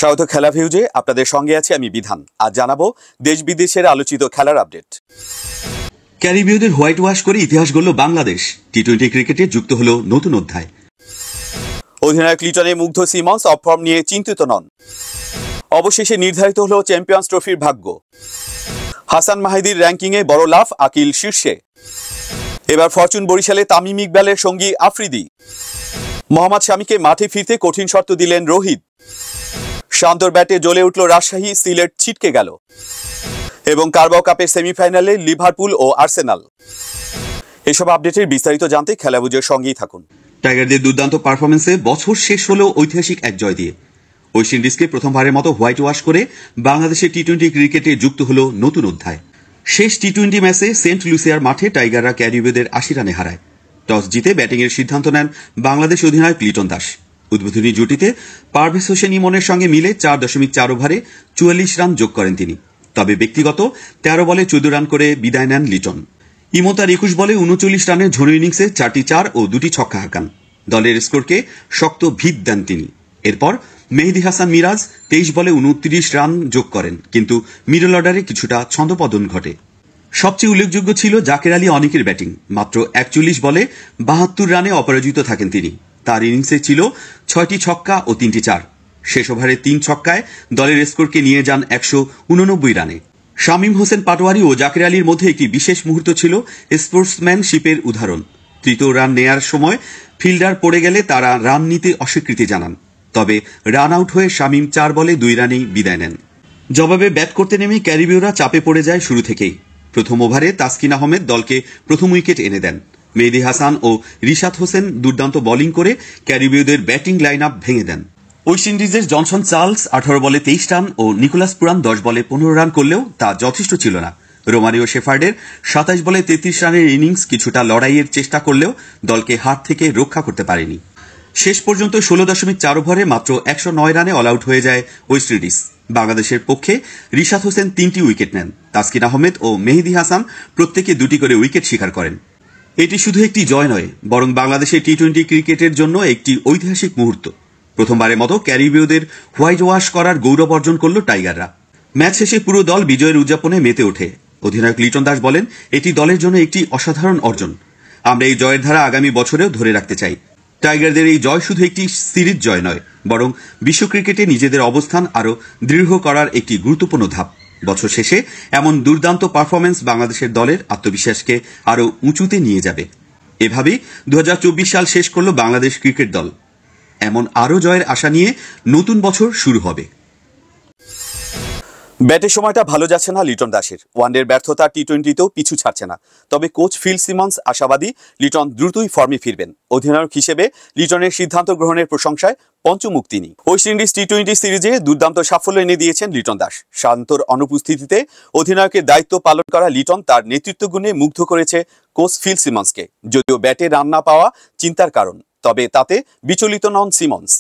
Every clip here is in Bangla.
স্বাগত খেলা ভিউজে আপনাদের সঙ্গে আছি আমি বিধান। আজ জানাবো দেশ বিদেশের আলোচিত খেলার আপডেট। ক্যারিবীয়দের হোয়াইট ওয়াশ করে ইতিহাস গড়ল বাংলাদেশ। টি-20 ক্রিকেটে যুক্ত হলো নতুন অধ্যায়। অধিনায়ক লিটনে মুগ্ধ সিমন্স অফ ফর্ম নিয়ে চিন্তিত নন। অবশেষে নির্ধারিত হলো চ্যাম্পিয়ন্স ট্রফির ভাগ্য। হাসান মাহিদির র্যাঙ্কিংয়ে বড় লাফ, আকিল শীর্ষে। এবার ফরচুন বরিশালে তামিম ইকবালের সঙ্গী আফ্রিদি। মোহাম্মদ শামিকে মাঠে ফিরতে কঠিন শর্ত দিলেন রোহিত। শান্তর ব্যাটে জ্বলে উঠল রাজশাহী, সিলেট ছিটকে গেল। এবং কারবাও কাপের সেমিফাইনালে লিভারপুল ও আর্সেনাল। এসব আপডেটের বিস্তারিত জানতে খেলাবুজের সঙ্গেই থাকুন। টাইগারদের দুর্দান্ত পারফরমেন্সে বছর শেষ হলো ঐতিহাসিক এক জয় দিয়ে। ওয়েস্ট ইন্ডিজকে প্রথমবারের মতো হোয়াইট ওয়াশ করে বাংলাদেশের টি-20 ক্রিকেটে যুক্ত হলো নতুন অধ্যায়। শেষ টি-20 ম্যাচে সেন্ট লুসিয়ার মাঠে টাইগাররা ক্যারিবীয়দের 80 রানে হারায়। টস জিতে ব্যাটিংয়ের সিদ্ধান্ত নেন বাংলাদেশ অধিনায়ক লিটন দাস। উদ্বোধনী জুটিতে পারভেজ হোসেন ইমনের সঙ্গে মিলে 4.4 ওভারে 44 রান যোগ করেন তিনি। তবে ব্যক্তিগত 13 বলে 14 রান করে বিদায় নেন লিটন। ইমন তার 21 বলে 39 রানের ঝড়ো ইনিংসে 4টি 4 ও 2টি ছক্কা হাঁকান। দলের স্কোরকে শক্ত ভিত দেন তিনি। এরপর মেহেদী হাসান মিরাজ 23 বলে 29 রান যোগ করেন, কিন্তু মিডল অর্ডারে কিছুটা ছন্দপতন ঘটে। সবচেয়ে উল্লেখযোগ্য ছিল জাকের আলী অনেকের ব্যাটিং। মাত্র 41 বলে 72 রানে অপরাজিত থাকেন তিনি। তার ইনিংসে ছিল 6টি ছক্কা ও 3টি 4। শেষ ওভারে 3 ছক্কায় দলের স্কোরকে নিয়ে যান 189 রানে। শামীম হোসেন পাটোয়ারি ও জাকের আলীর মধ্যে একটি বিশেষ মুহূর্ত ছিল স্পোর্টসম্যানশিপের উদাহরণ। তৃতীয় রান নেয়ার সময় ফিল্ডার পড়ে গেলে তারা রান নিতে অস্বীকৃতি জানান। তবে রান আউট হয়ে শামীম 4 বলে 2 রানেই বিদায় নেন। জবাবে ব্যাট করতে নেমে ক্যারিবীয়রা চাপে পড়ে যায় শুরু থেকেই। প্রথম ওভারে তাসকিন আহমেদ দলকে প্রথম উইকেট এনে দেন। মেহেদী হাসান ও রিশাদ হোসেন দুর্দান্ত বোলিং করে ক্যারিবীয়দের ব্যাটিং লাইন আপ ভেঙে দেন। ওয়েস্ট ইন্ডিজের জনসন চার্লস 18 বলে 23 রান ও নিকোলাস পুরান 10 বলে 15 রান করলেও তা যথেষ্ট ছিল না। রোমারিও শেফার্ডের 27 বলে 33 রানের ইনিংস কিছুটা লড়াইয়ের চেষ্টা করলেও দলকে হাত থেকে রক্ষা করতে পারেনি। শেষ পর্যন্ত 16.4 ওভারে মাত্র 109 রানে অল আউট হয়ে যায় ওয়েস্ট ইন্ডিজ। বাংলাদেশের পক্ষে রিশাদ হোসেন 3টি উইকেট নেন। তাসকিন আহমেদ ও মেহেদী হাসান প্রত্যেকে 2টি করে উইকেট শিকার করেন। এটি শুধু একটি জয় নয়, বরং বাংলাদেশের টি-20 ক্রিকেটের জন্য একটি ঐতিহাসিক মুহূর্ত। প্রথমবারের মতো ক্যারিবীয়দের হোয়াইট ওয়াশ করার গৌরব অর্জন করল টাইগাররা। ম্যাচ শেষে পুরো দল বিজয়ের উদযাপনে মেতে ওঠে। অধিনায়ক লিটন দাস বলেন, এটি দলের জন্য একটি অসাধারণ অর্জন। আমরা এই জয়ের ধারা আগামী বছরেও ধরে রাখতে চাই। টাইগারদের এই জয় শুধু একটি সিরিজ জয় নয়, বরং বিশ্ব ক্রিকেটে নিজেদের অবস্থান আরও দৃঢ় করার একটি গুরুত্বপূর্ণ ধাপ। বছর শেষে এমন দুর্দান্ত পারফরমেন্স বাংলাদেশের দলের আত্মবিশ্বাসকে আরও উঁচুতে নিয়ে যাবে। এভাবেই 2024 সাল শেষ করল বাংলাদেশ ক্রিকেট দল। এমন আরও জয়ের আশা নিয়ে নতুন বছর শুরু হবে। ব্যাটের সময়টা ভালো যাচ্ছে না লিটন দাসের। ওয়ানডের ব্যর্থতা টি-20তেও পিছু ছাড়ছে না। তবে কোচ ফিল সিমন্স আশাবাদী লিটন দ্রুতই ফর্মে ফিরবেন। অধিনায়ক হিসেবে লিটনের সিদ্ধান্ত গ্রহণের প্রশংসায় পঞ্চমুখ তিনি। ওয়েস্ট ইন্ডিজ টি-20 সিরিজে দুর্দান্ত সাফল্য এনে দিয়েছেন লিটন দাস। শান্তর অনুপস্থিতিতে অধিনায়কের দায়িত্ব পালন করা লিটন তার নেতৃত্ব গুণে মুগ্ধ করেছে কোচ ফিল সিমন্সকে। যদিও ব্যাটে রান না পাওয়া চিন্তার কারণ, তবে তাতে বিচলিত নন সিমন্স।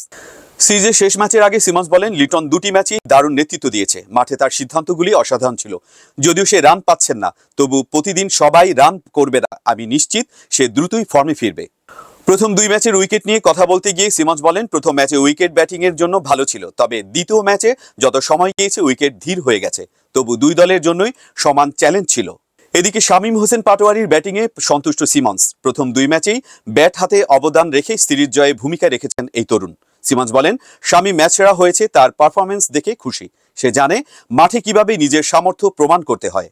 সিরিজের শেষ ম্যাচের আগে সিমন্স বলেন, লিটন 2টি ম্যাচই দারুণ নেতৃত্ব দিয়েছে। মাঠে তার সিদ্ধান্তগুলি অসাধারণ ছিল। যদিও সে রান পাচ্ছেন না, তবু প্রতিদিন সবাই রান করবে না। আমি নিশ্চিত সে দ্রুতই ফর্মে ফিরবে। প্রথম 2 ম্যাচের উইকেট নিয়ে কথা বলতে গিয়ে সিমন্স বলেন, প্রথম ম্যাচে উইকেট ব্যাটিং এর জন্য ভালো ছিল, তবে দ্বিতীয় ম্যাচে যত সময় গিয়েছে উইকেট ধীর হয়ে গেছে। তবু 2 দলের জন্যই সমান চ্যালেঞ্জ ছিল। এদিকে শামীম হোসেন পাটোয়ারির ব্যাটিংয়ে সন্তুষ্ট সিমন্স। প্রথম 2 ম্যাচেই ব্যাট হাতে অবদান রেখে সিরিজ জয়ে ভূমিকা রেখেছেন এই তরুণ। সিমন্স বলেন, শামীম ম্যাচ সেরা হয়েছে, তার পারফরমেন্স দেখে খুশি। সে জানে মাঠে কিভাবে নিজের সামর্থ্য প্রমাণ করতে হয়।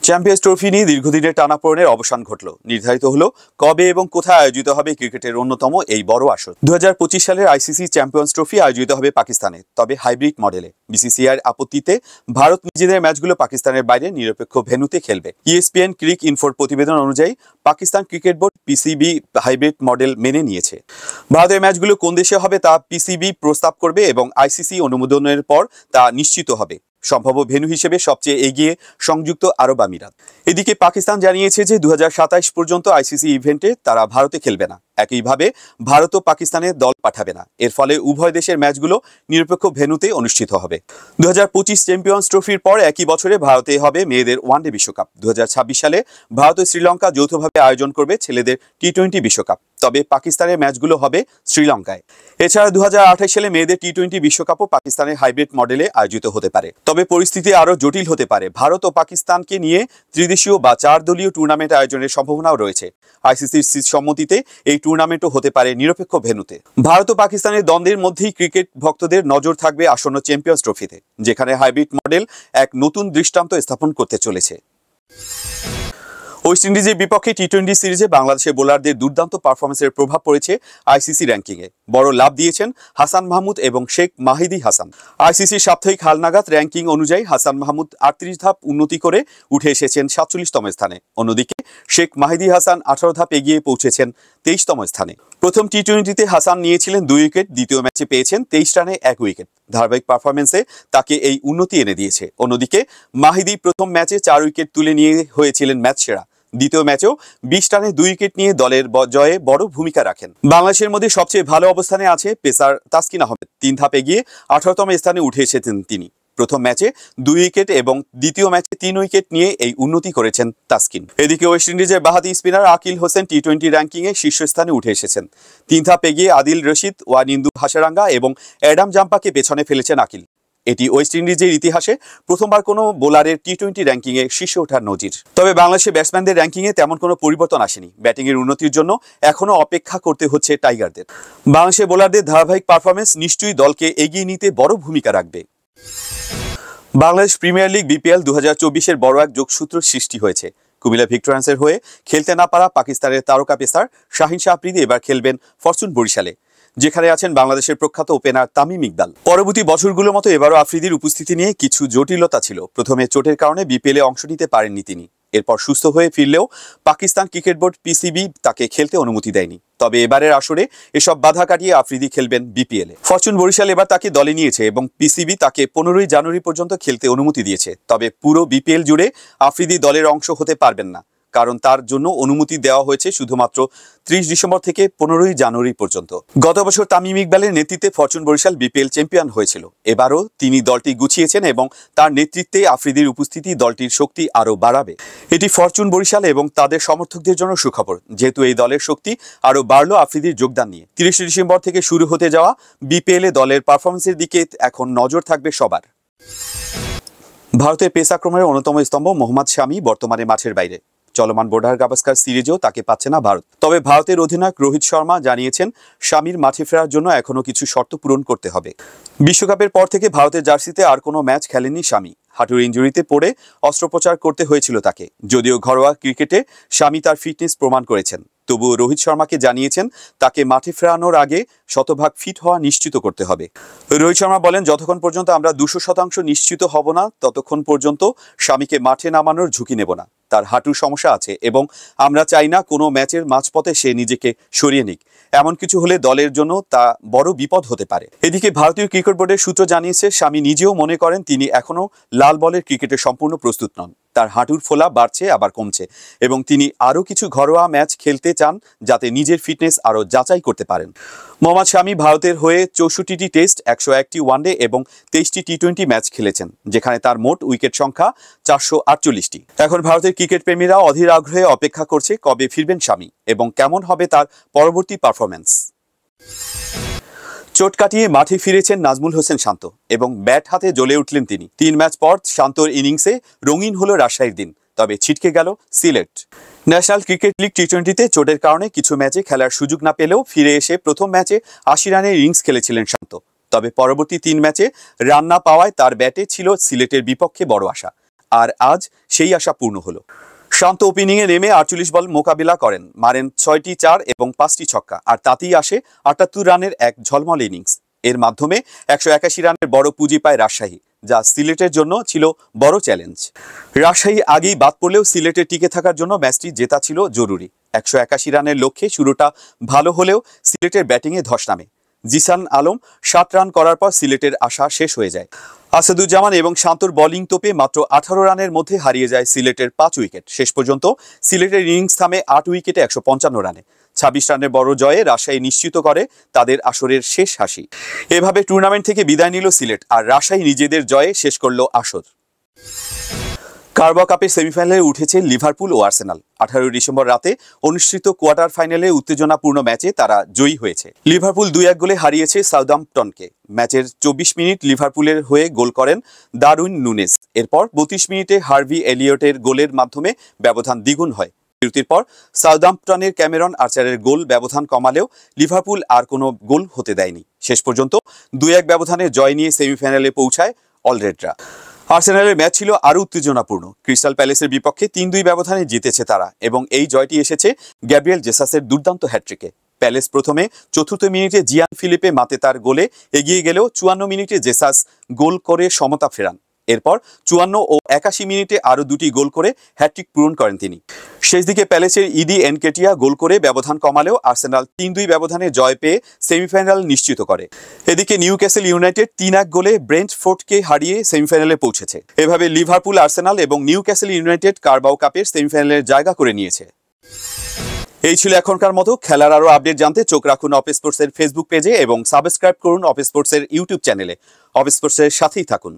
চ্যাম্পিয়ন্স ট্রফি নিয়ে দীর্ঘদিনের টানাপোড়েনের অবসান ঘটল। নির্ধারিত হলো কবে এবং কোথায় আয়োজিত হবে ক্রিকেটের অন্যতম এই বড় আসর। 2025 সালের আইসিসি চ্যাম্পিয়ন্স ট্রফি আয়োজিত হবে পাকিস্তানে, তবে হাইব্রিড মডেলে। বিসিসিআইয়ের আপত্তিতে ভারত নিজেদের ম্যাচগুলো পাকিস্তানের বাইরে নিরপেক্ষ ভেন্যুতে খেলবে। ESPN ক্রিক ইনফোর প্রতিবেদন অনুযায়ী Pakistan cricket board PCB hybrid model মেনে নিয়েছে। ভারতের ম্যাচগুলো কোন দেশে হবে তা পিসিবি প্রস্তাব করবে এবং আইসিসি অনুমোদনের পর তা নিশ্চিত হবে। সম্ভাব্য ভেন্যু হিসেবে সবচেয়ে এগিয়ে সংযুক্ত আরব আমিরাত। এদিকে পাকিস্তান জানিয়েছে যে 2027 পর্যন্ত আইসিসি ইভেন্টে তারা ভারতে খেলবে না। একইভাবে ভারতও পাকিস্তানে দল পাঠাবে না। এর ফলে উভয় দেশের ম্যাচগুলো নিরপেক্ষ ভেন্যুতে অনুষ্ঠিত হবে। 2025 চ্যাম্পিয়ন্স ট্রফির পর একই বছরে ভারতে হবে মেয়েদের ওয়ানডে বিশ্বকাপ। 2026 সালে ভারত ও শ্রীলঙ্কা যৌথভাবে আয়োজন করবে ছেলেদের টি-20 বিশ্বকাপ। তবে পাকিস্তানের ম্যাচগুলো হবে শ্রীলঙ্কায়। এছাড়া 2028 সালে মেয়েদের টি-20 বিশ্বকাপও পাকিস্তানের হাইব্রিড মডেলে আয়োজিত হতে পারে। তবে পরিস্থিতি আরও জটিল হতে পারে। ভারত ও পাকিস্তানকে নিয়ে ত্রিদেশীয় বা 4 দলীয় টুর্নামেন্ট আয়োজনের সম্ভাবনাও রয়েছে। আইসিসির সম্মতিতে এই টুর্নামেন্টও হতে পারে নিরপেক্ষ ভেন্যুতে। ভারত ও পাকিস্তানের দ্বন্দ্বের মধ্যেই ক্রিকেট ভক্তদের নজর থাকবে আসন্ন চ্যাম্পিয়ন্স ট্রফিতে, যেখানে হাইব্রিড মডেল এক নতুন দৃষ্টান্ত স্থাপন করতে চলেছে। ওয়েস্ট ইন্ডিজের বিপক্ষে টি-20 সিরিজে বাংলাদেশের বোলারদের দুর্দান্ত পারফরমেন্সের প্রভাব পড়েছে আইসিসি র্যাঙ্কিংয়ে। বড় লাভ দিয়েছেন হাসান মাহমুদ এবং শেখ মাহিদি হাসান। আইসিসির সাপ্তাহিক হালনাগাদ র্যাঙ্কিং অনুযায়ী হাসান মাহমুদ 38 ধাপ উন্নতি করে উঠে এসেছেন 47তম স্থানে। অন্যদিকে শেখ মাহিদি হাসান 18 ধাপ এগিয়ে পৌঁছেছেন 23তম স্থানে। প্রথম টি-20তে হাসান নিয়েছিলেন 2 উইকেট, দ্বিতীয় ম্যাচে পেয়েছেন 23 রানে 1 উইকেট। ধারাবাহিক পারফরমেন্সে তাকে এই উন্নতি এনে দিয়েছে। অন্যদিকে মাহিদি প্রথম ম্যাচে 4 উইকেট তুলে নিয়ে হয়েছিলেন ম্যাচ সেরা। দ্বিতীয় ম্যাচেও 20 রানে 2 উইকেট নিয়ে দলের জয়ে বড় ভূমিকা রাখেন। বাংলাদেশের মধ্যে সবচেয়ে ভালো অবস্থানে আছে পেসার তাসকিন আহমেদ। 3 ধাপ এগিয়ে 18তম স্থানে উঠে এসেছেন তিনি। প্রথম ম্যাচে 2 উইকেট এবং দ্বিতীয় ম্যাচে 3 উইকেট নিয়ে এই উন্নতি করেছেন তাসকিন। এদিকে ওয়েস্ট ইন্ডিজের বাহাতি স্পিনার আকিল হোসেন টি-20 র্যাঙ্কিংয়ে শীর্ষস্থানে উঠে এসেছেন। 3 ধাপ এগিয়ে আদিল রশিদ, ওয়ানিন্দু হাসারাঙ্গা এবং অ্যাডাম জাম্পাকে পেছনে ফেলেছেন আকিল। এটি ওয়েস্ট ইন্ডিজের ইতিহাসে প্রথমবার কোনো বোলারের টি-20 র্যাঙ্কিংয়ে শীর্ষে ওঠার নজির। তবে বাংলাদেশের ব্যাটসম্যানদের র্যাঙ্কিংয়ে তেমন কোনো পরিবর্তন আসেনি। ব্যাটিংয়ের উন্নতির জন্য এখনও অপেক্ষা করতে হচ্ছে টাইগারদের। বাংলাদেশের বোলারদের ধারাবাহিক পারফরমেন্স নিশ্চয়ই দলকে এগিয়ে নিতে বড় ভূমিকা রাখবে। বাংলাদেশ প্রিমিয়ার লিগ বিপিএল 2024-এর বড় এক যোগসূত্র সৃষ্টি হয়েছে। কুমিল্লা ভিক্টোরিয়ান্সের হয়ে খেলতে না পারা পাকিস্তানের তারকা পেসার শাহিন শাহ আফ্রিদি এবার খেলবেন ফরচুন বরিশালে, যেখানে আছেন বাংলাদেশের প্রখ্যাত ওপেনার তামিম ইকবাল। পরবর্তী বছরগুলোর মতো এবারও আফ্রিদির উপস্থিতি নিয়ে কিছু জটিলতা ছিল। প্রথমে চোটের কারণে বিপিএলে অংশ নিতে পারেননি তিনি। এরপর সুস্থ হয়ে ফিরলেও পাকিস্তান ক্রিকেট বোর্ড পিসিবি তাকে খেলতে অনুমতি দেয়নি। তবে এবারের আসরে এসব বাধা কাটিয়ে আফ্রিদি খেলবেন বিপিএলে। ফরচুন বরিশাল এবার তাকে দলে নিয়েছে এবং পিসিবি তাকে 15ই জানুয়ারি পর্যন্ত খেলতে অনুমতি দিয়েছে। তবে পুরো বিপিএল জুড়ে আফ্রিদি দলের অংশ হতে পারবেন না, কারণ তার জন্য অনুমতি দেওয়া হয়েছে শুধুমাত্র 30 ডিসেম্বর থেকে 15ই জানুয়ারি পর্যন্ত। গত বছর তামিম ইকবালের নেতৃত্বে ফরচুন বরিশাল বিপিএল চ্যাম্পিয়ন হয়েছিল। এবারও তিনি দলটি গুছিয়েছেন এবং তার নেতৃত্বে আফ্রিদির উপস্থিতি দলটির শক্তি আরও বাড়াবে। এটি ফরচুন বরিশাল এবং তাদের সমর্থকদের জন্য সুখবর, যেহেতু এই দলের শক্তি আরও বাড়লো আফ্রিদির যোগদান নিয়ে। 30 ডিসেম্বর থেকে শুরু হতে যাওয়া বিপিএলে দলের পারফরমেন্সের দিকে এখন নজর থাকবে সবার। ভারতের পেস আক্রমণের অন্যতম স্তম্ভ মোহাম্মদ শামি বর্তমানে মাঠের বাইরে। চলমান বর্ডার গাভাস্কার সিরিজেও তাকে পাচ্ছে না ভারত। তবে ভারতের অধিনায়ক রোহিত শর্মা জানিয়েছেন শামির মাঠে ফেরার জন্য এখনও কিছু শর্ত পূরণ করতে হবে। বিশ্বকাপের পর থেকে ভারতের জার্সিতে আর কোনো ম্যাচ খেলেননি শামি। হাঁটুর ইনজুরিতে পড়ে অস্ত্রোপচার করতে হয়েছিল তাকে। যদিও ঘরোয়া ক্রিকেটে শামি তার ফিটনেস প্রমাণ করেছেন, তবুও রোহিত শর্মাকে জানিয়েছেন তাকে মাঠে ফেরানোর আগে শতভাগ ফিট হওয়া নিশ্চিত করতে হবে। রোহিত শর্মা বলেন, যতক্ষণ পর্যন্ত আমরা 200% নিশ্চিত হব না ততক্ষণ পর্যন্ত শামিকে মাঠে নামানোর ঝুঁকি নেব না। তার হাঁটুর সমস্যা আছে এবং আমরা চাই না কোনো ম্যাচের মাঝপথে সে নিজেকে সরিয়ে নিক। এমন কিছু হলে দলের জন্য তা বড় বিপদ হতে পারে। এদিকে ভারতীয় ক্রিকেট বোর্ডের সূত্র জানিয়েছে শামি নিজেও মনে করেন তিনি এখনও লাল বলের ক্রিকেটে সম্পূর্ণ প্রস্তুত নন। তার হাঁটুর ফোলা বাড়ছে আবার কমছে এবং তিনি আরও কিছু ঘরোয়া ম্যাচ খেলতে চান যাতে নিজের ফিটনেস আরও যাচাই করতে পারেন। মোহাম্মদ শামি ভারতের হয়ে 64টি টেস্ট, 101টি ওয়ানডে এবং 23টি টি-20 ম্যাচ খেলেছেন, যেখানে তার মোট উইকেট সংখ্যা 448টি। এখন ভারতের ক্রিকেট প্রেমীরা অধীর আগ্রহে অপেক্ষা করছে কবে ফিরবেন শামি এবং কেমন হবে তার পরবর্তী পারফরম্যান্স। চোট কাটিয়ে মাঠে ফিরেছেন নাজমুল হোসেন শান্ত এবং ব্যাট হাতে জ্বলে উঠলেন তিনি। 3 ম্যাচ পর শান্তর ইনিংসে রঙিন হলো রাজশাহীর দিন, তবে ছিটকে গেল সিলেট। ন্যাশনাল ক্রিকেট লিগ টি-20তে চোটের কারণে কিছু ম্যাচে খেলার সুযোগ না পেলেও ফিরে এসে প্রথম ম্যাচে 80 রানের ইনিংস খেলেছিলেন শান্ত। তবে পরবর্তী 3 ম্যাচে রান না পাওয়ায় তার ব্যাটে ছিল সিলেটের বিপক্ষে বড় আশা, আর আজ সেই আশা পূর্ণ হলো। শান্ত ওপেনিংয়ে নেমে 48 বল মোকাবিলা করেন, মারেন 6টি 4 এবং 5টি ছক্কা, আর তাতেই আসে 78 রানের এক ঝলমল ইনিংস। এর মাধ্যমে 181 রানের বড় পুঁজি পায় রাজশাহী, যা সিলেটের জন্য ছিল বড় চ্যালেঞ্জ। রাজশাহী আগেই বাদ পড়লেও সিলেটের টিকে থাকার জন্য ম্যাচটি জেতা ছিল জরুরি। 181 রানের লক্ষ্যে শুরুটা ভালো হলেও সিলেটের ব্যাটিংয়ে ধস নামে। জিসান আলম 7 রান করার পর সিলেটের আশা শেষ হয়ে যায়। আসাদুজ্জামান এবং শান্তর বোলিং তোপে মাত্র 18 রানের মধ্যে হারিয়ে যায় সিলেটের 5 উইকেট। শেষ পর্যন্ত সিলেটের ইনিংস থামে 8 উইকেটে 155 রানে। 26 রানের বড় জয়ে রাজশাহী নিশ্চিত করে তাদের আসরের শেষ হাসি। এভাবে টুর্নামেন্ট থেকে বিদায় নিল সিলেট, আর রাজশাহী নিজেদের জয়ে শেষ করল আসর। কারবাও কাপের সেমিফাইনালে উঠেছে লিভারপুল ও আর্সেনাল। 18 ডিসেম্বর রাতে অনুষ্ঠিত কোয়ার্টার ফাইনালে উত্তেজনাপূর্ণ ম্যাচে তারা জয়ী হয়েছে। লিভারপুল 2-1 গোলে হারিয়েছে সাউদাম্পটনকে। ম্যাচের 24 মিনিট লিভারপুলের হয়ে গোল করেন দারউইন নুনেজ। এরপর 32 মিনিটে হার্ভি এলিয়টের গোলের মাধ্যমে ব্যবধান দ্বিগুণ হয়। বিরতির পর সাউদাম্পটনের ক্যামেরন আর্চারের গোল ব্যবধান কমালেও লিভারপুল আর কোনো গোল হতে দেয়নি। শেষ পর্যন্ত 2-1 ব্যবধানে জয় নিয়ে সেমিফাইনালে পৌঁছায় অলরেডরা। আর্সেনালের ম্যাচ ছিল আরও উত্তেজনাপূর্ণ। ক্রিস্টাল প্যালেসের বিপক্ষে 3-2 ব্যবধানে জিতেছে তারা, এবং এই জয়টি এসেছে গ্যাব্রিয়েল জেসাসের দুর্দান্ত হ্যাট্রিকে। প্যালেস প্রথমে 4th মিনিটে জিয়ান ফিলিপে মাতেতার গোলে এগিয়ে গেলেও 54 মিনিটে জেসাস গোল করে সমতা ফেরান। এরপর 54 ও 81 মিনিটে আরও 2টি গোল করে হ্যাট্রিক পূরণ করেন তিনি। শেষ দিকে প্যালেসের ইডি এনকেটিয়া গোল করে ব্যবধান কমালেও আর্সেনাল 3-2 ব্যবধানে জয় পেয়ে সেমিফাইনাল নিশ্চিত করে। এদিকে নিউক্যাসল ইউনাইটেড 3-1 গোলে ব্রেন্টফোর্ডকে হারিয়ে সেমিফাইনালে পৌঁছেছে। এভাবে লিভারপুল, আর্সেনাল এবং নিউক্যাসল ইউনাইটেড কারবাও কাপের সেমিফাইনালের জায়গা করে নিয়েছে। এই ছিল এখনকার মতো। খেলার আরও আপডেট জানতে চোখ রাখুন অফ স্পোর্টসের ফেসবুক পেজে এবং সাবস্ক্রাইব করুন অফ স্পোর্টসের ইউটিউব চ্যানেলে। অফ স্পোর্টসের সাথেই থাকুন।